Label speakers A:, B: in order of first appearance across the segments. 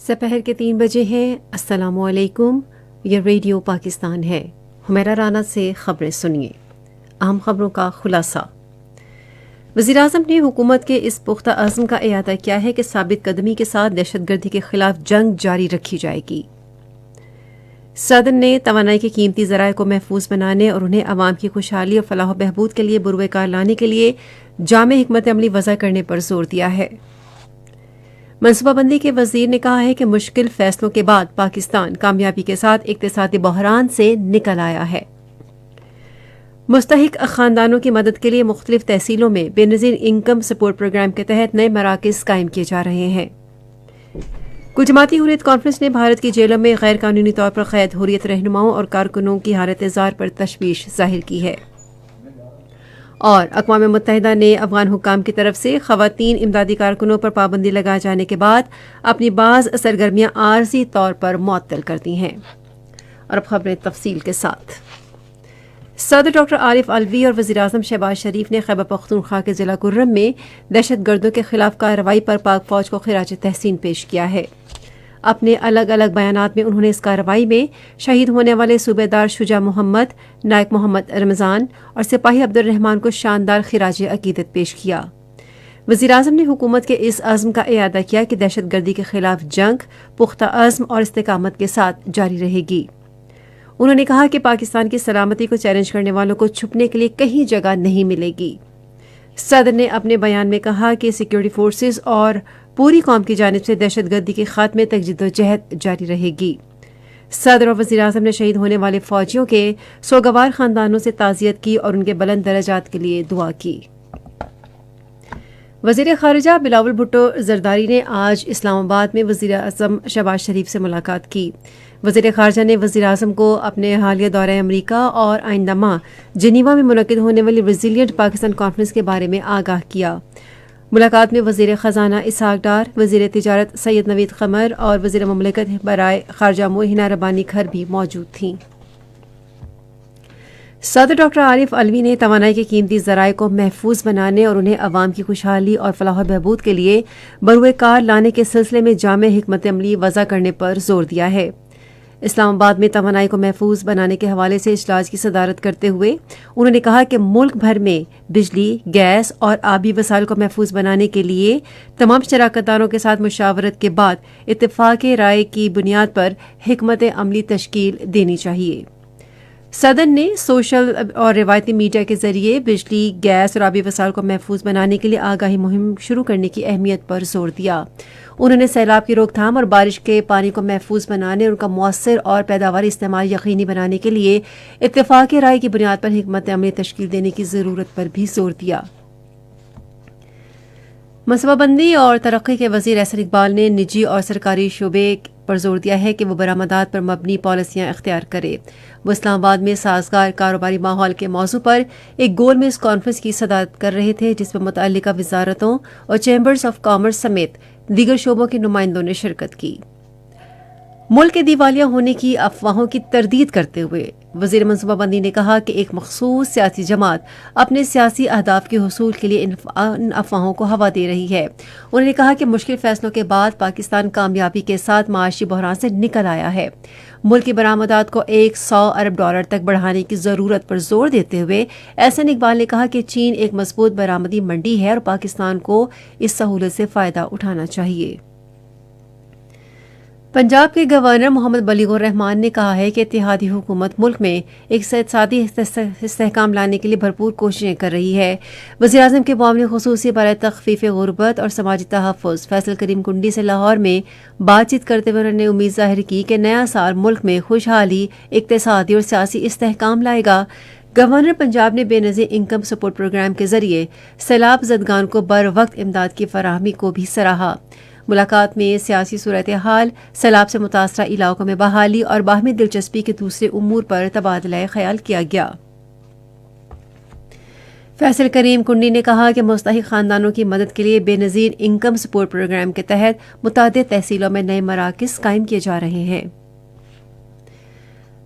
A: سپہر کے 3 بجے ہیں۔ السلام علیکم، یہ ریڈیو پاکستان ہے۔ حمیرہ رانا سے خبریں سنیے۔ اہم خبروں کا خلاصہ۔ وزیراعظم نے حکومت کے اس پختہ عزم کا اعادہ کیا ہے کہ ثابت قدمی کے ساتھ دہشت گردی کے خلاف جنگ جاری رکھی جائے گی۔ صدر نے توانائی کے قیمتی ذرائع کو محفوظ بنانے اور انہیں عوام کی خوشحالی اور فلاح و بہبود کے لیے بروئے کار لانے کے لیے جامع حکمت عملی وضع کرنے پر زور دیا ہے۔ منصوبہ بندی کے وزیر نے کہا ہے کہ مشکل فیصلوں کے بعد پاکستان کامیابی کے ساتھ اقتصادی بحران سے نکل آیا ہے۔ مستحق خاندانوں کی مدد کے لیے مختلف تحصیلوں میں بے نظیر انکم سپورٹ پروگرام کے تحت نئے مراکز قائم کیے جا رہے ہیں۔ کل جماعتی حریت کانفرنس نے بھارت کی جیلوں میں غیر قانونی طور پر قید حریت رہنماؤں اور کارکنوں کی حالت زار پر تشویش ظاہر کی ہے۔ اور اقوام متحدہ نے افغان حکام کی طرف سے خواتین امدادی کارکنوں پر پابندی لگائے جانے کے بعد اپنی بعض سرگرمیاں عارضی طور پر معطل کر دی ہیں۔ اور اب خبریں تفصیل کے ساتھ۔ صدر ڈاکٹر عارف علوی اور وزیراعظم شہباز شریف نے خیبر پختونخوا کے ضلع کرم میں دہشت گردوں کے خلاف کارروائی پر پاک فوج کو خراج تحسین پیش کیا ہے۔ اپنے الگ الگ بیانات میں انہوں نے اس کارروائی میں شہید ہونے والے صوبے دار شجاع محمد، نائک محمد رمضان اور سپاہی عبد الرحمان کو شاندار خراج عقیدت پیش کیا۔ وزیراعظم نے حکومت کے اس عزم کا اعادہ کیا کہ دہشت گردی کے خلاف جنگ پختہ عزم اور استقامت کے ساتھ جاری رہے گی۔ انہوں نے کہا کہ پاکستان کی سلامتی کو چیلنج کرنے والوں کو چھپنے کے لیے کہیں جگہ نہیں ملے گی۔ صدر نے اپنے بیان میں کہا کہ سیکورٹی فورسز اور پوری قوم کی جانب سے دہشت گردی کے خاتمے تک جدوجہد جاری رہے گی۔ صدر اور وزیراعظم نے شہید ہونے والے فوجیوں کے سوگوار خاندانوں سے تعزیت کی اور ان کے بلند درجات کے لیے دعا کی۔ وزیر خارجہ بلاول بھٹو زرداری نے آج اسلام آباد میں وزیر اعظم شہباز شریف سے ملاقات کی۔ وزیر خارجہ نے وزیر اعظم کو اپنے حالیہ دورہ امریکہ اور آئندہ ماہ جنیوا میں منعقد ہونے والی ریزیلینٹ پاکستان کانفرنس کے بارے میں آگاہ کیا۔ ملاقات میں وزیر خزانہ اسحاق ڈار، وزیر تجارت سید نوید قمر اور وزیر مملکت برائے خارجہ موہنہ ربانی کھر بھی موجود تھیں۔ صدر ڈاکٹر عارف علوی نے توانائی کے قیمتی ذرائع کو محفوظ بنانے اور انہیں عوام کی خوشحالی اور فلاح و بہبود کے لیے بروئے کار لانے کے سلسلے میں جامع حکمت عملی وضع کرنے پر زور دیا ہے۔ اسلام آباد میں توانائی کو محفوظ بنانے کے حوالے سے اجلاس کی صدارت کرتے ہوئے انہوں نے کہا کہ ملک بھر میں بجلی، گیس اور آبی وسائل کو محفوظ بنانے کے لیے تمام شراکت داروں کے ساتھ مشاورت کے بعد اتفاق رائے کی بنیاد پر حکمت عملی تشکیل دینی چاہیے۔ صدر نے سوشل اور روایتی میڈیا کے ذریعے بجلی، گیس اور آبی وسائل کو محفوظ بنانے کے لیے آگاہی مہم شروع کرنے کی اہمیت پر زور دیا۔ انہوں نے سیلاب کی روک تھام اور بارش کے پانی کو محفوظ بنانے اور ان کا مؤثر اور پیداواری استعمال یقینی بنانے کے لیے اتفاق رائے کی بنیاد پر حکمت عملی تشکیل دینے کی ضرورت پر بھی زور دیا۔ منصوبہ بندی اور ترقی کے وزیر احسن اقبال نے نجی اور سرکاری شعبے پر زور دیا ہے کہ وہ برآمدات پر مبنی پالیسیاں اختیار کرے۔ وہ اسلام آباد میں سازگار کاروباری ماحول کے موضوع پر ایک گول میز کانفرنس کی صدارت کر رہے تھے، جس میں متعلقہ وزارتوں اور چیمبرز آف کامرس سمیت دیگر شعبوں کے نمائندوں نے شرکت کی۔ ملک کے دیوالیہ ہونے کی افواہوں کی تردید کرتے ہوئے وزیر منصوبہ بندی نے کہا کہ ایک مخصوص سیاسی جماعت اپنے سیاسی اہداف کے حصول کے لیے ان افواہوں کو ہوا دے رہی ہے۔ انہوں نے کہا کہ مشکل فیصلوں کے بعد پاکستان کامیابی کے ساتھ معاشی بحران سے نکل آیا ہے۔ ملک کی برآمدات کو 100 ارب ڈالر تک بڑھانے کی ضرورت پر زور دیتے ہوئے احسن اقبال نے کہا کہ چین ایک مضبوط برآمدی منڈی ہے اور پاکستان کو اس سہولت سے فائدہ اٹھانا چاہیے۔ پنجاب کے گورنر محمد بلیغ الرحمان نے کہا ہے کہ اتحادی حکومت ملک میں ایک اقتصادی استحکام لانے کے لیے بھرپور کوششیں کر رہی ہے۔ وزیراعظم کے معاملے خصوصی برائے تخفیف غربت اور سماجی تحفظ فیصل کریم کنڈی سے لاہور میں بات چیت کرتے ہوئے انہوں نے امید ظاہر کی کہ نیا سال ملک میں خوشحالی، اقتصادی اور سیاسی استحکام لائے گا۔ گورنر پنجاب نے بے نظیر انکم سپورٹ پروگرام کے ذریعے سیلاب زدگان کو بروقت امداد کی فراہمی کو بھی سراہا۔ ملاقات میں سیاسی صورتحال، سیلاب سے متاثرہ علاقوں میں بحالی اور باہمی دلچسپی کے دوسرے امور پر تبادلہ خیال کیا گیا۔ فیصل کریم کنڈی نے کہا کہ مستحق خاندانوں کی مدد کے لیے بے نظیر انکم سپورٹ پروگرام کے تحت متعدد تحصیلوں میں نئے مراکز قائم کیے جا رہے ہیں۔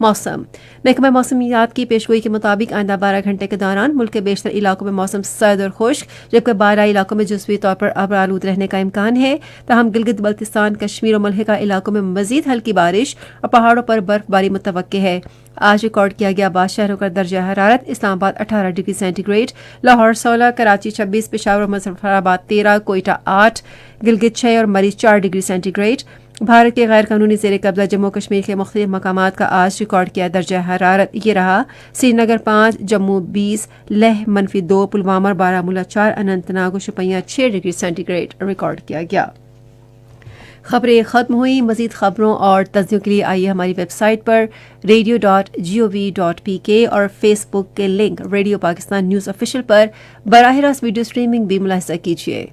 A: موسم محکمہ موسمیات کی پیشگوئی کے مطابق آئندہ 12 گھنٹے کے دوران ملک کے بیشتر علاقوں میں موسم سرد اور خشک جبکہ 12 علاقوں میں جزوی طور پر ابر آلود رہنے کا امکان ہے، تاہم گلگت بلتستان، کشمیر اور ملحقہ علاقوں میں مزید ہلکی بارش اور پہاڑوں پر برف باری متوقع ہے۔ آج ریکارڈ کیا گیا 22 شہروں کا درجہ حرارت: Islamabad 18 degree centigrade, Lahore 16، Karachi 26، Peshawar اور مظفر آباد 13، کوئٹہ 8، گلگت 6 اور مریض 4 ڈگری سینٹی گریڈ۔ بھارت کے غیر قانونی زیر قبضہ جموں کشمیر کے مختلف مقامات کا آج ریکارڈ کیا درجہ حرارت یہ رہا: سری نگر 5، جموں 20، لیہ -2، پلوامہ اور بارہمولہ 4، اننت ناگ اور Shopian 6 degree centigrade record کیا گیا۔ خبریں ختم ہوئیں۔ مزید خبروں اور تجزیوں کے لیے آئیے ہماری ویب سائٹ پر radio.gov.pk اور فیس بک کے link radio Pakistan news official پر براہ راست ویڈیو سٹریمنگ بھی ملاحظہ کیجیے۔